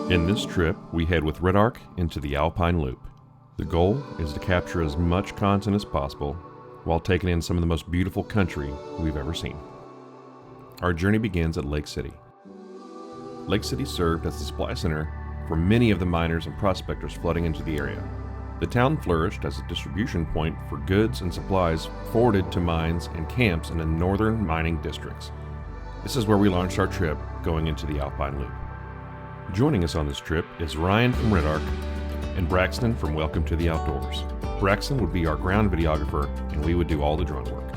In this trip, we head with REDARC into the Alpine Loop. The goal is to capture as much content as possible while taking in some of the most beautiful country we've ever seen. Our journey begins at Lake City. Lake City served as the supply center for many of the miners and prospectors flooding into the area. The town flourished as a distribution point for goods and supplies forwarded to mines and camps in the northern mining districts. This is where we launched our trip going into the Alpine Loop. Joining us on this trip is Ryan from REDARC and Braxton from Welcome to the Outdoors. Braxton would be our ground videographer and we would do all the drone work.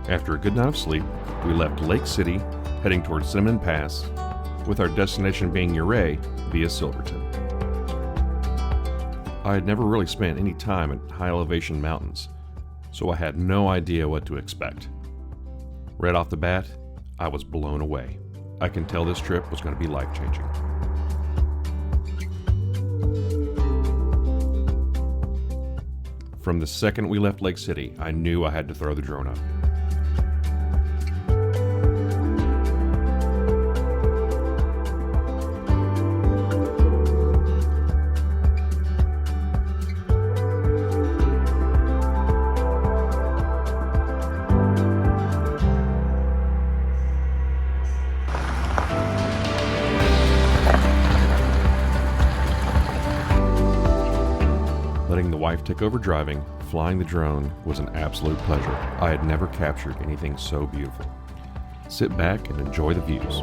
After a good night of sleep, we left Lake City heading towards Cinnamon Pass, with our destination being Ouray via Silverton. I had never really spent any time at high elevation mountains, so I had no idea what to expect. Right off the bat, I was blown away. I can tell this trip was going to be life-changing. From the second we left Lake City, I knew I had to throw the drone up. Letting the wife take over driving, flying the drone was an absolute pleasure. I had never captured anything so beautiful. Sit back and enjoy the views.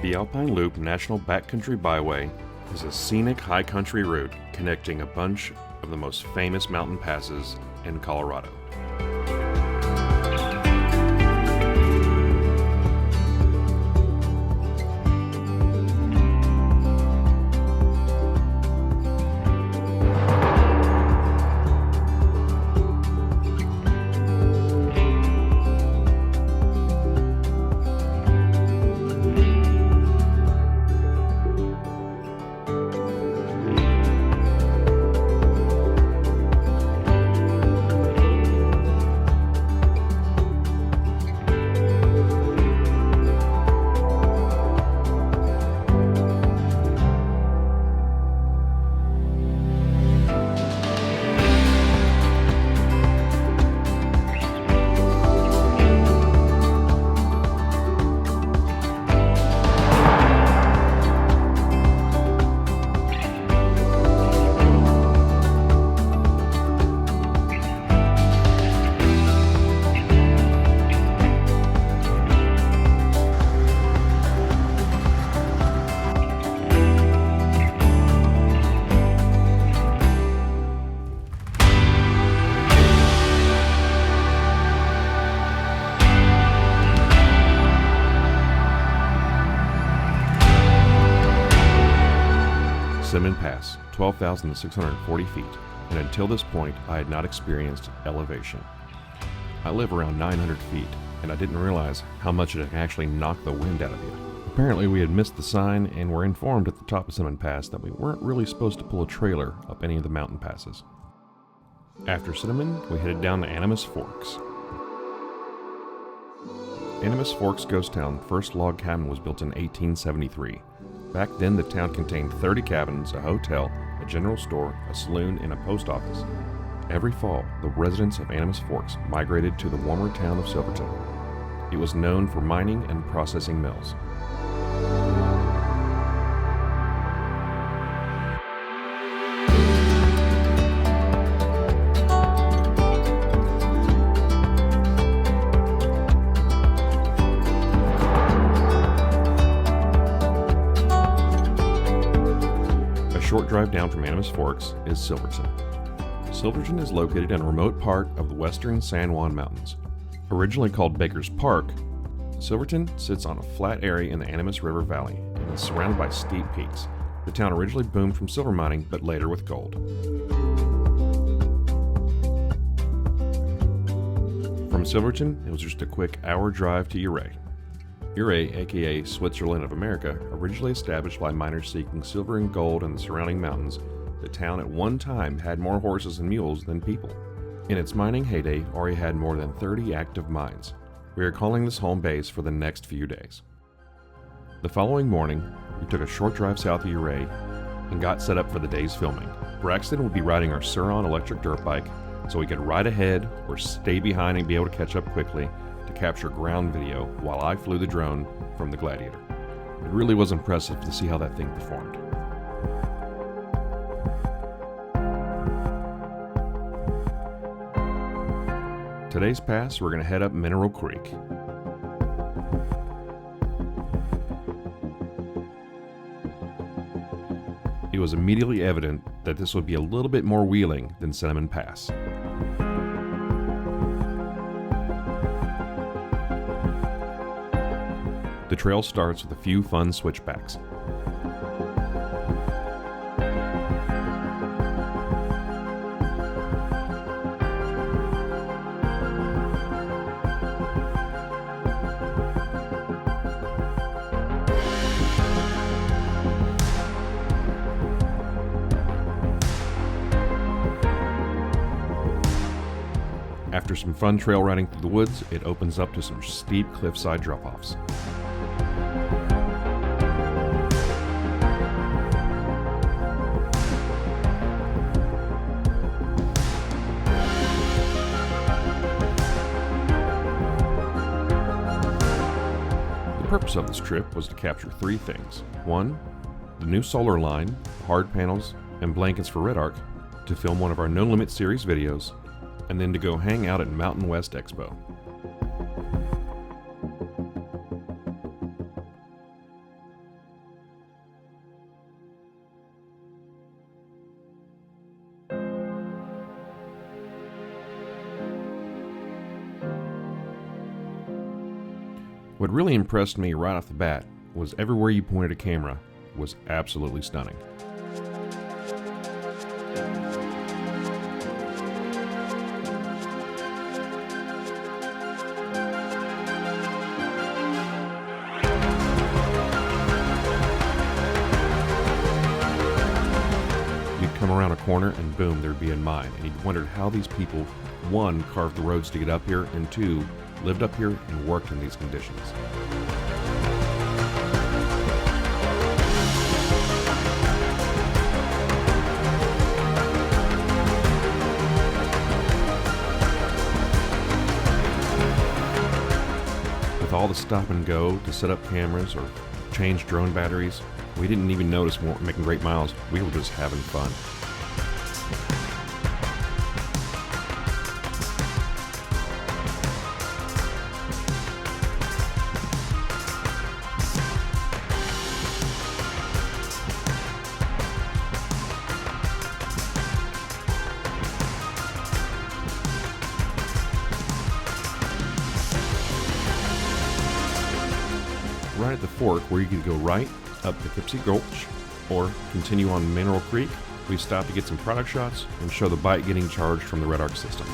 The Alpine Loop National Backcountry Byway is a scenic high country route connecting a bunch of the most famous mountain passes in Colorado. Cinnamon Pass, 12,640 feet, and until this point I had not experienced elevation. I live around 900 feet, and I didn't realize how much it actually knocked the wind out of you. Apparently we had missed the sign and were informed at the top of Cinnamon Pass that we weren't really supposed to pull a trailer up any of the mountain passes. After Cinnamon, we headed down to Animus Forks. Animus Forks Ghost Town first log cabin was built in 1873. Back then, the town contained 30 cabins, a hotel, a general store, a saloon, and a post office. Every fall, the residents of Animus Forks migrated to the warmer town of Silverton. It was known for mining and processing mills. A short drive down from Animus Forks is Silverton. Silverton is located in a remote part of the western San Juan Mountains. Originally called Baker's Park, Silverton sits on a flat area in the Animus River Valley and is surrounded by steep peaks. The town originally boomed from silver mining, but later with gold. From Silverton, it was just a quick hour drive to Ouray. Ouray, aka Switzerland of America, originally established by miners seeking silver and gold in the surrounding mountains, the town at one time had more horses and mules than people. In its mining heyday, Ouray had more than 30 active mines. We are calling this home base for the next few days. The following morning, we took a short drive south of Ouray and got set up for the day's filming. Braxton would be riding our Surron electric dirt bike, so we could ride ahead or stay behind and be able to catch up quickly to capture ground video while I flew the drone from the Gladiator. It really was impressive to see how that thing performed. Today's pass, we're going to head up Mineral Creek. It was immediately evident that this would be a little bit more wheeling than Cinnamon Pass. The trail starts with a few fun switchbacks. After some fun trail riding through the woods, it opens up to some steep cliffside drop-offs. The purpose of this trip was to capture three things. One, the new solar line, hard panels, and blankets for REDARC, to film one of our No Limit series videos, and then to go hang out at Mountain West Expo. What really impressed me right off the bat was everywhere you pointed a camera was absolutely stunning. Come around a corner and boom, there'd be a mine, and you'd wondered how these people, one, carved the roads to get up here, and two, lived up here and worked in these conditions. With all the stop and go to set up cameras or change drone batteries, we didn't even notice we weren't making great miles. We were just having fun. Right at the fork where you could go right up Poughkeepsie Gulch or continue on Mineral Creek, we stopped to get some product shots and show the bike getting charged from the REDARC system.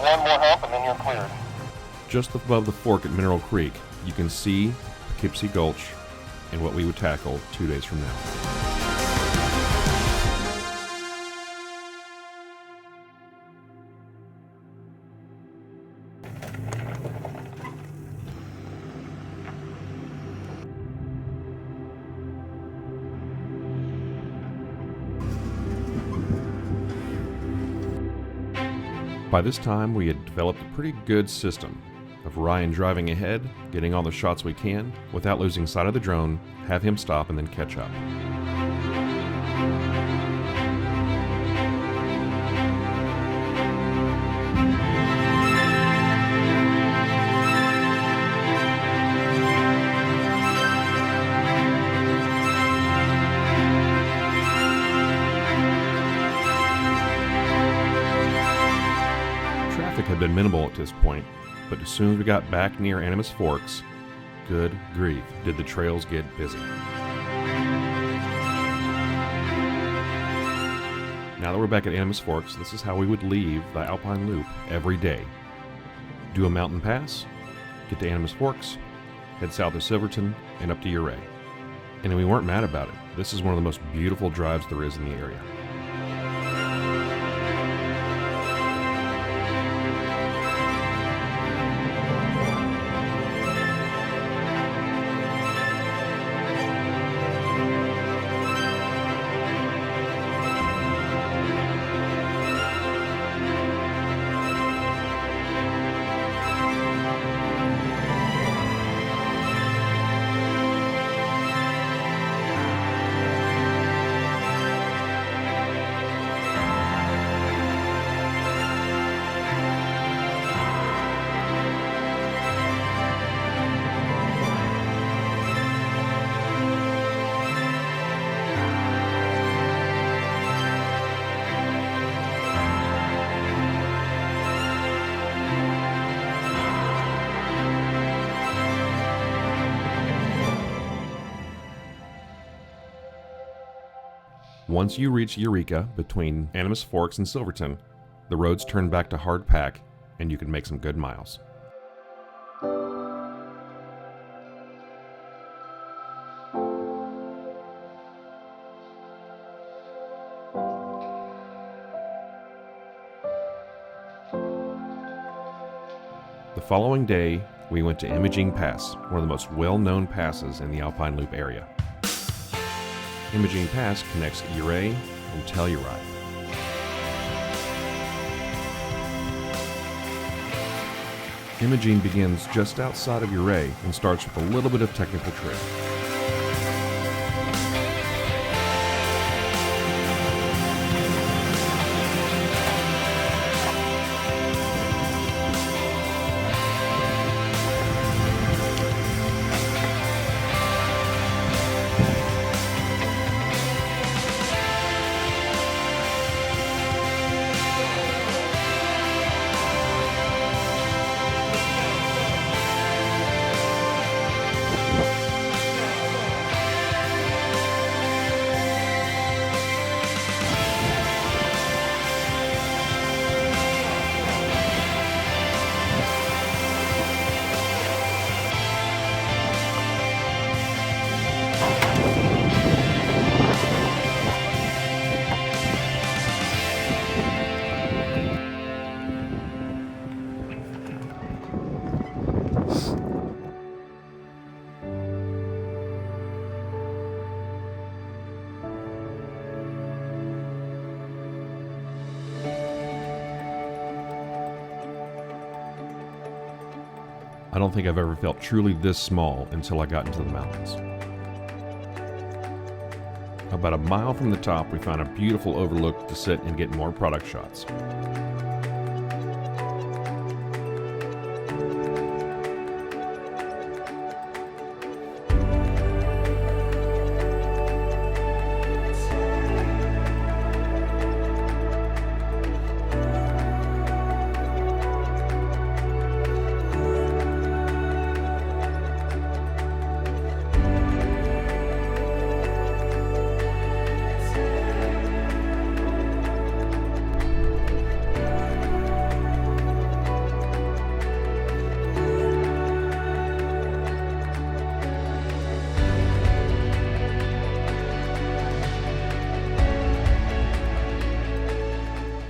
One more hump and then you're cleared. Just above the fork at Mineral Creek, you can see Poughkeepsie Gulch and what we would tackle 2 days from now. By this time, we had developed a pretty good system of Ryan driving ahead, getting all the shots we can, without losing sight of the drone, have him stop and then catch up. Traffic had been minimal at this point, but as soon as we got back near Animus Forks, good grief, did the trails get busy. Now that we're back at Animus Forks, this is how we would leave the Alpine Loop every day. Do a mountain pass, get to Animus Forks, head south to Silverton, and up to Ouray. And we weren't mad about it. This is one of the most beautiful drives there is in the area. Once you reach Eureka between Animus Forks and Silverton, the roads turn back to hard pack and you can make some good miles. The following day, we went to Imogene Pass, one of the most well-known passes in the Alpine Loop area. Imogene Pass connects Ouray and Telluride. Imogene begins just outside of Ouray and starts with a little bit of technical trail. I don't think I've ever felt truly this small until I got into the mountains. About a mile from the top, we found a beautiful overlook to sit and get more product shots.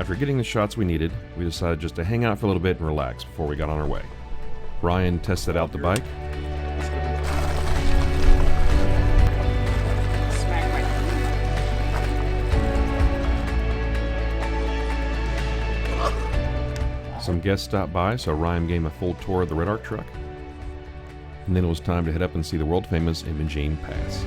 After getting the shots we needed, we decided just to hang out for a little bit and relax before we got on our way. Brian tested out the bike. Some guests stopped by, so Ryan gave him a full tour of the REDARC truck. And then it was time to head up and see the world-famous Imogene Pass.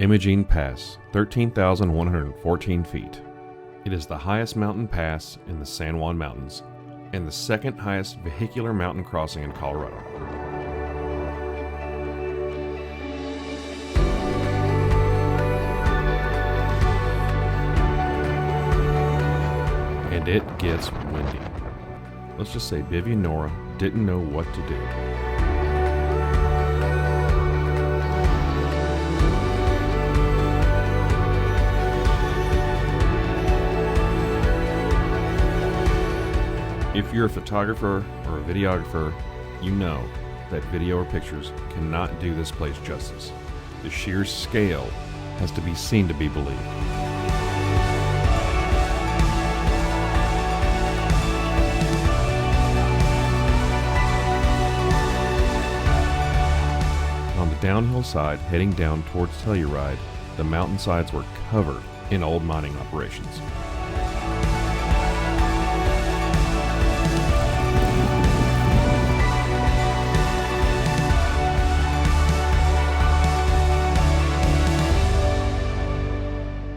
Imogene Pass, 13,114 feet. It is the highest mountain pass in the San Juan Mountains, and the second highest vehicular mountain crossing in Colorado. And it gets windy. Let's just say Bivy and Nora didn't know what to do. If you're a photographer or a videographer, you know that video or pictures cannot do this place justice. The sheer scale has to be seen to be believed. On the downhill side heading down towards Telluride, the mountainsides were covered in old mining operations.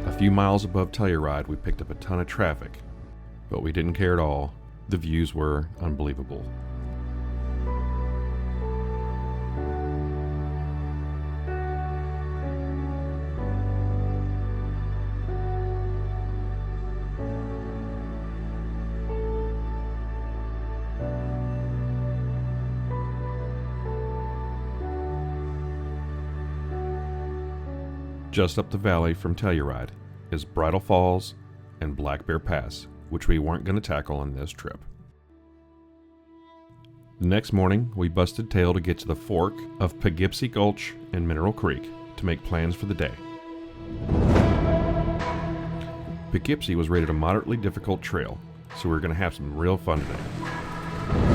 A few miles above Telluride, we picked up a ton of traffic, but we didn't care at all. The views were unbelievable. Just up the valley from Telluride is Bridal Falls and Black Bear Pass, which we weren't going to tackle on this trip. The next morning, we busted tail to get to the fork of Poughkeepsie Gulch and Mineral Creek to make plans for the day. Poughkeepsie was rated a moderately difficult trail, so we're going to have some real fun today.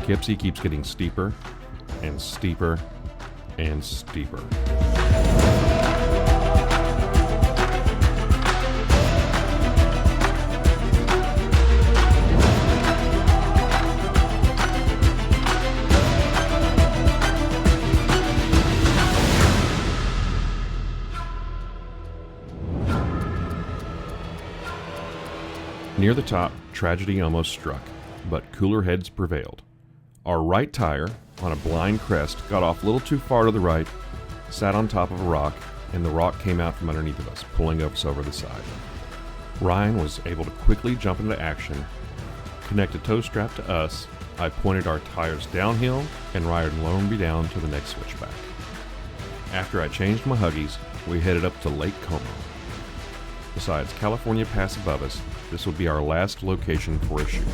Poughkeepsie keeps getting steeper and steeper and steeper. Near the top, tragedy almost struck, but cooler heads prevailed. Our right tire, on a blind crest, got off a little too far to the right, sat on top of a rock, and the rock came out from underneath of us, pulling us over the side. Ryan was able to quickly jump into action, connect a tow strap to us. I pointed our tires downhill, and Ryan lowered me down to the next switchback. After I changed my Huggies, we headed up to Lake Como. Besides California Pass above us, this will be our last location for a shoot.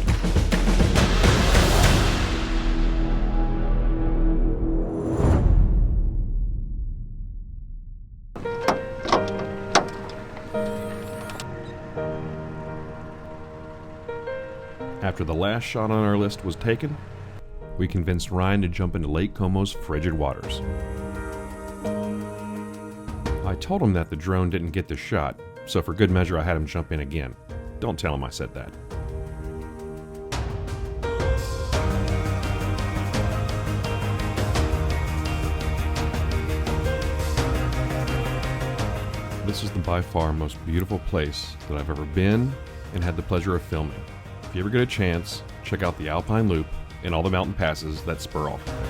After the last shot on our list was taken, we convinced Ryan to jump into Lake Como's frigid waters. I told him that the drone didn't get the shot, so for good measure I had him jump in again. Don't tell him I said that. This is the by far most beautiful place that I've ever been and had the pleasure of filming. If you ever get a chance, check out the Alpine Loop and all the mountain passes that spur off of it.